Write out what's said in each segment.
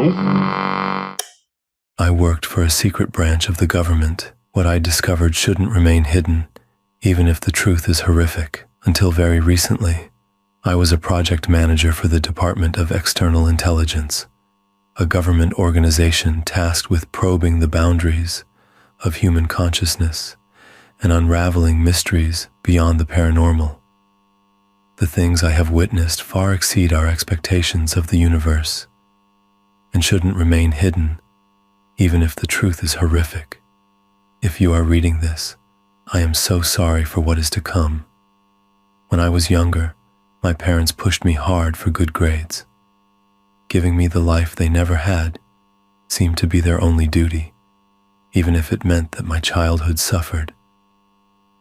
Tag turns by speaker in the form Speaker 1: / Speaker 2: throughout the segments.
Speaker 1: I worked for a secret branch of the government. What I discovered shouldn't remain hidden, even if the truth is horrific. Until very recently, I was a project manager for the Department of External Intelligence, a government organization tasked with probing the boundaries of human consciousness and unraveling mysteries beyond the paranormal. The things I have witnessed far exceed our expectations of the universe and shouldn't remain hidden, even if the truth is horrific. If you are reading this, I am so sorry for what is to come. When I was younger, my parents pushed me hard for good grades. Giving me the life they never had seemed to be their only duty, even if it meant that my childhood suffered.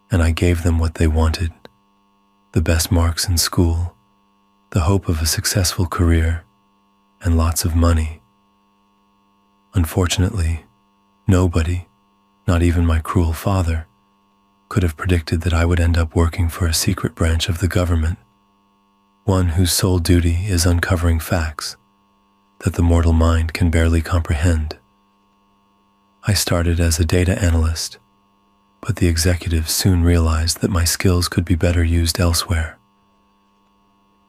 Speaker 1: And I gave them what they wanted: the best marks in school, the hope of a successful career, and lots of money. Unfortunately, nobody, not even my cruel father, could have predicted that I would end up working for a secret branch of the government, one whose sole duty is uncovering facts that the mortal mind can barely comprehend. I started as a data analyst, but the executives soon realized that my skills could be better used elsewhere.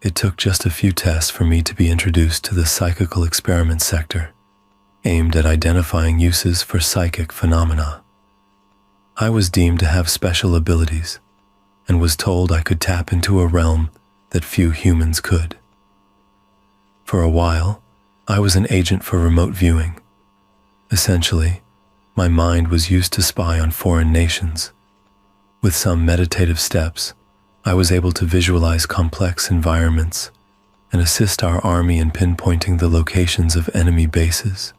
Speaker 1: It took just a few tests for me to be introduced to the psychical experiment sector, aimed at identifying uses for psychic phenomena. I was deemed to have special abilities and was told I could tap into a realm that few humans could. For a while, I was an agent for remote viewing. Essentially, my mind was used to spy on foreign nations. With some meditative steps, I was able to visualize complex environments and assist our army in pinpointing the locations of enemy bases.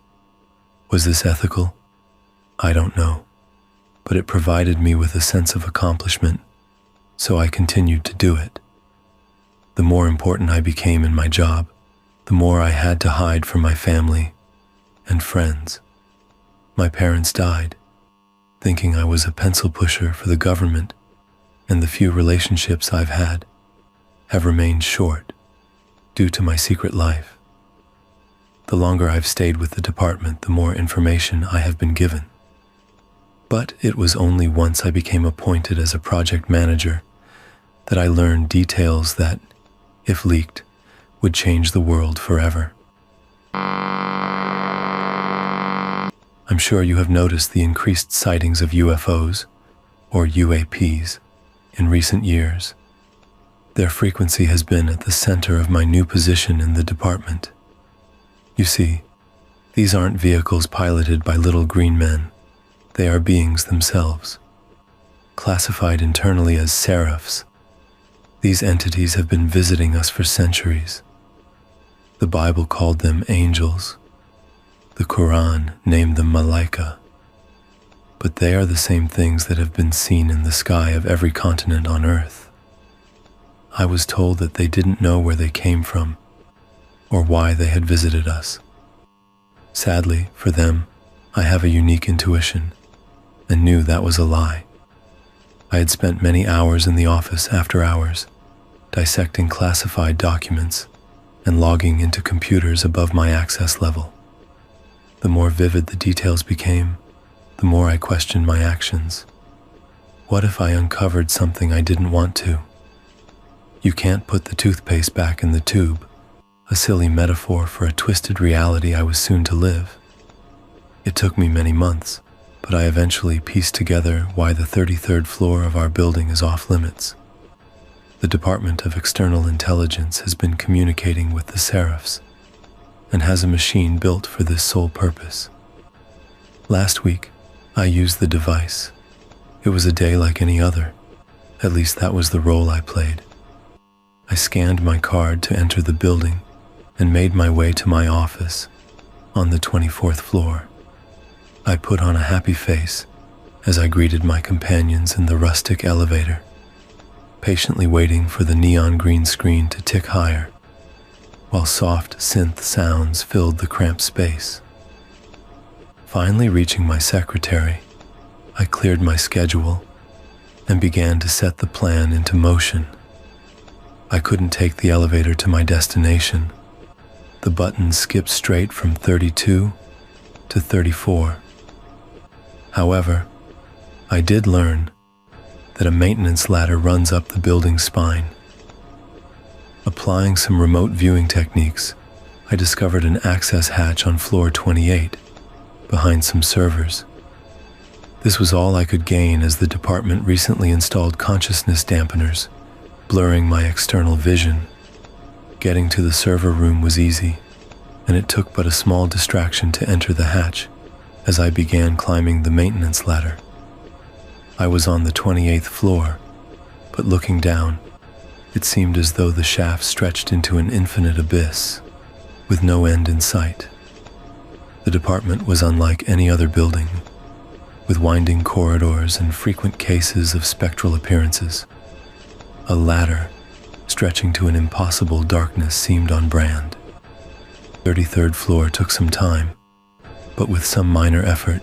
Speaker 1: Was this ethical? I don't know, but it provided me with a sense of accomplishment, so I continued to do it. The more important I became in my job, the more I had to hide from my family and friends. My parents died, thinking I was a pencil pusher for the government, and the few relationships I've had have remained short due to my secret life. The longer I've stayed with the department, the more information I have been given. But it was only once I became appointed as a project manager that I learned details that, if leaked, would change the world forever. I'm sure you have noticed the increased sightings of UFOs, or UAPs, in recent years. Their frequency has been at the center of my new position in the department. You see, these aren't vehicles piloted by little green men. They are beings themselves, classified internally as seraphs. These entities have been visiting us for centuries. The Bible called them angels. The Quran named them malaika. But they are the same things that have been seen in the sky of every continent on Earth. I was told that they didn't know where they came from or why they had visited us. Sadly, for them, I have a unique intuition and knew that was a lie. I had spent many hours in the office after hours, dissecting classified documents and logging into computers above my access level. The more vivid the details became, the more I questioned my actions. What if I uncovered something I didn't want to? You can't put the toothpaste back in the tube, a silly metaphor for a twisted reality I was soon to live. It took me many months, but I eventually pieced together why the 33rd floor of our building is off limits. The Department of External Intelligence has been communicating with the seraphs and has a machine built for this sole purpose. Last week, I used the device. It was a day like any other. At least that was the role I played. I scanned my card to enter the building and made my way to my office on the 24th floor. I put on a happy face as I greeted my companions in the rustic elevator, patiently waiting for the neon green screen to tick higher, while soft synth sounds filled the cramped space. Finally reaching my secretary, I cleared my schedule and began to set the plan into motion. I couldn't take the elevator to my destination, the button skipped straight from 32 to 34. However, I did learn that a maintenance ladder runs up the building's spine. Applying some remote viewing techniques, I discovered an access hatch on floor 28, behind some servers. This was all I could gain as the department recently installed consciousness dampeners, blurring my external vision. Getting to the server room was easy, and it took but a small distraction to enter the hatch as I began climbing the maintenance ladder. I was on the 28th floor, but looking down, it seemed as though the shaft stretched into an infinite abyss, with no end in sight. The department was unlike any other building, with winding corridors and frequent cases of spectral appearances. A ladder, stretching to an impossible darkness, seemed on brand. 33rd floor took some time, but with some minor effort,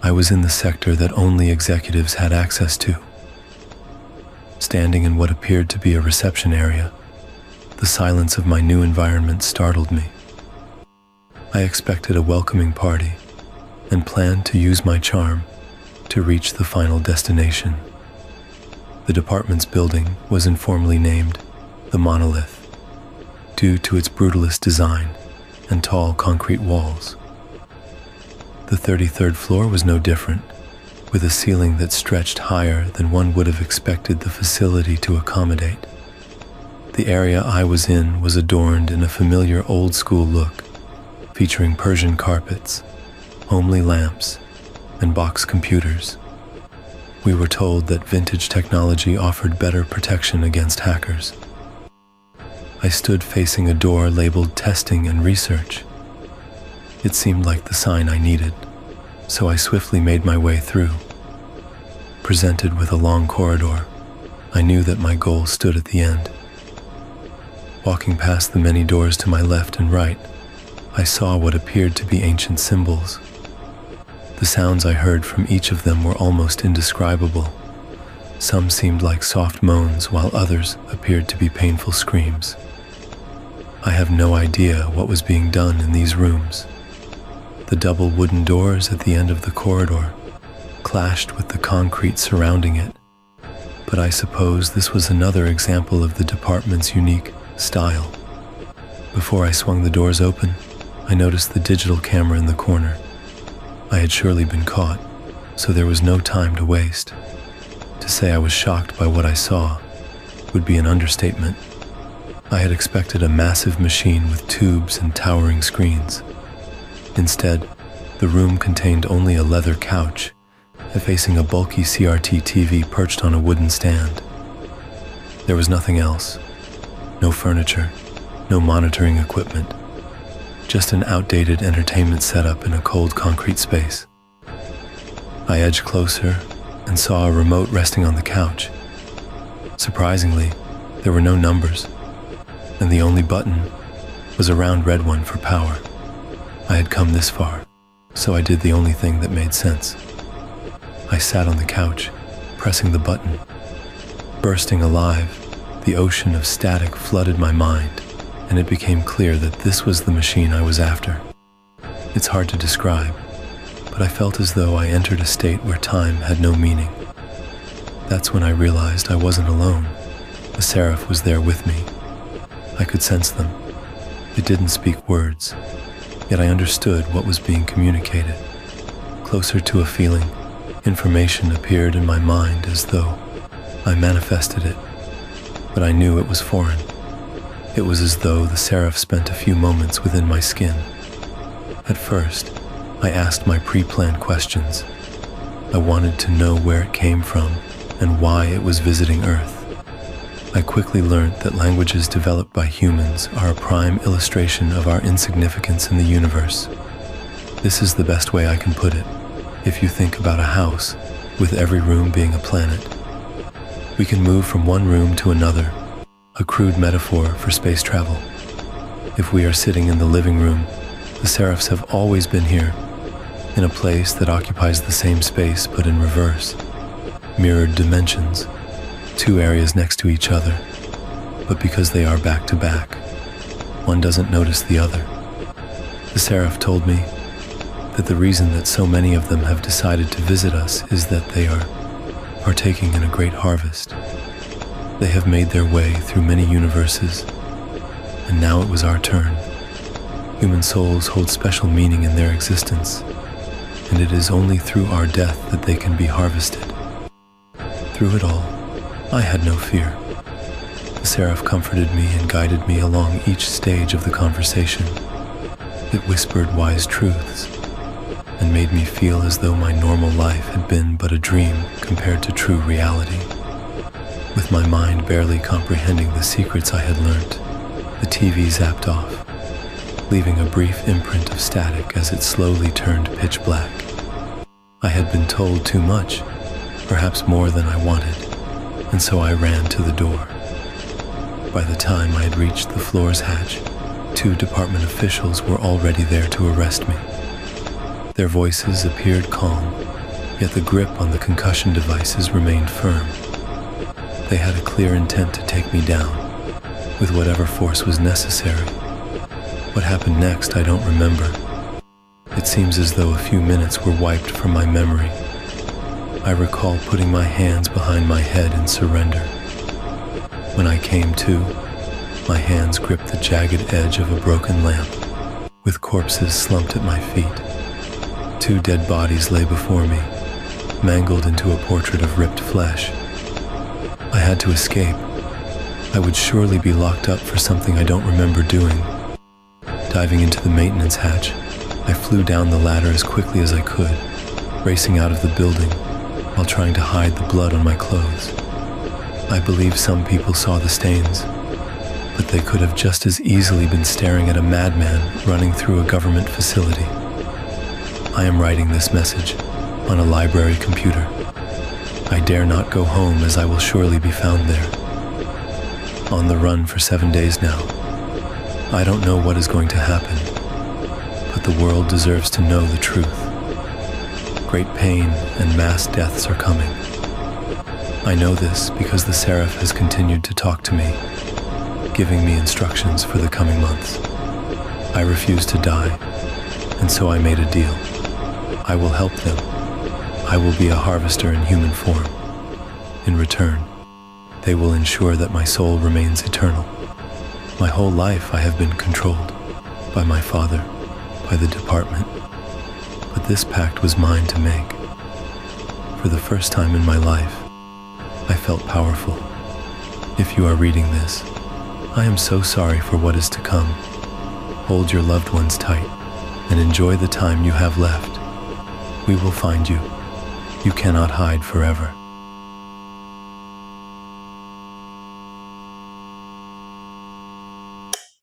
Speaker 1: I was in the sector that only executives had access to. Standing in what appeared to be a reception area, the silence of my new environment startled me. I expected a welcoming party and planned to use my charm to reach the final destination. The department's building was informally named the Monolith, due to its brutalist design and tall concrete walls. The 33rd floor was no different, with a ceiling that stretched higher than one would have expected the facility to accommodate. The area I was in was adorned in a familiar old-school look, featuring Persian carpets, homely lamps, and box computers. We were told that vintage technology offered better protection against hackers. I stood facing a door labeled Testing and Research. It seemed like the sign I needed, so I swiftly made my way through. Presented with a long corridor, I knew that my goal stood at the end. Walking past the many doors to my left and right, I saw what appeared to be ancient symbols. The sounds I heard from each of them were almost indescribable. Some seemed like soft moans, while others appeared to be painful screams. I have no idea what was being done in these rooms. The double wooden doors at the end of the corridor clashed with the concrete surrounding it, but I suppose this was another example of the department's unique style. Before I swung the doors open, I noticed the digital camera in the corner. I had surely been caught, so there was no time to waste. To say I was shocked by what I saw would be an understatement. I had expected a massive machine with tubes and towering screens. Instead, the room contained only a leather couch, facing a bulky CRT TV perched on a wooden stand. There was nothing else. No furniture, no monitoring equipment. Just an outdated entertainment setup in a cold concrete space. I edged closer and saw a remote resting on the couch. Surprisingly, there were no numbers, and the only button was a round red one for power. I had come this far, so I did the only thing that made sense. I sat on the couch, pressing the button. Bursting alive, the ocean of static flooded my mind, and it became clear that this was the machine I was after. It's hard to describe, but I felt as though I entered a state where time had no meaning. That's when I realized I wasn't alone. The seraph was there with me. I could sense them. It didn't speak words, yet I understood what was being communicated. Closer to a feeling, information appeared in my mind as though I manifested it, but I knew it was foreign. It was as though the seraph spent a few moments within my skin. At first, I asked my pre-planned questions. I wanted to know where it came from and why it was visiting Earth. I quickly learned that languages developed by humans are a prime illustration of our insignificance in the universe. This is the best way I can put it. If you think about a house, with every room being a planet, we can move from one room to another, a crude metaphor for space travel. If we are sitting in the living room, the seraphs have always been here, in a place that occupies the same space but in reverse. Mirrored dimensions, two areas next to each other, but because they are back to back, one doesn't notice the other. The seraph told me that the reason that so many of them have decided to visit us is that they are partaking in a great harvest. They have made their way through many universes, and now it was our turn. Human souls hold special meaning in their existence, and it is only through our death that they can be harvested. Through it all, I had no fear. The seraph comforted me and guided me along each stage of the conversation. It whispered wise truths and made me feel as though my normal life had been but a dream compared to true reality. With my mind barely comprehending the secrets I had learnt, the TV zapped off, leaving a brief imprint of static as it slowly turned pitch black. I had been told too much, perhaps more than I wanted, and so I ran to the door. By the time I had reached the floor's hatch, 2 department officials were already there to arrest me. Their voices appeared calm, yet the grip on the concussion devices remained firm. They had a clear intent to take me down, with whatever force was necessary. What happened next, I don't remember. It seems as though a few minutes were wiped from my memory. I recall putting my hands behind my head in surrender. When I came to, my hands gripped the jagged edge of a broken lamp, with corpses slumped at my feet. 2 dead bodies lay before me, mangled into a portrait of ripped flesh. I had to escape. I would surely be locked up for something I don't remember doing. Diving into the maintenance hatch, I flew down the ladder as quickly as I could, racing out of the building while trying to hide the blood on my clothes. I believe some people saw the stains, but they could have just as easily been staring at a madman running through a government facility. I am writing this message on a library computer. I dare not go home, as I will surely be found there. On the run for 7 days now. I don't know what is going to happen, but the world deserves to know the truth. Great pain and mass deaths are coming. I know this because the seraph has continued to talk to me, giving me instructions for the coming months. I refuse to die, and so I made a deal. I will help them. I will be a harvester in human form. In return, they will ensure that my soul remains eternal. My whole life I have been controlled by my father, by the department, but this pact was mine to make. For the first time in my life, I felt powerful. If you are reading this, I am so sorry for what is to come. Hold your loved ones tight and enjoy the time you have left. We will find you. You cannot hide forever.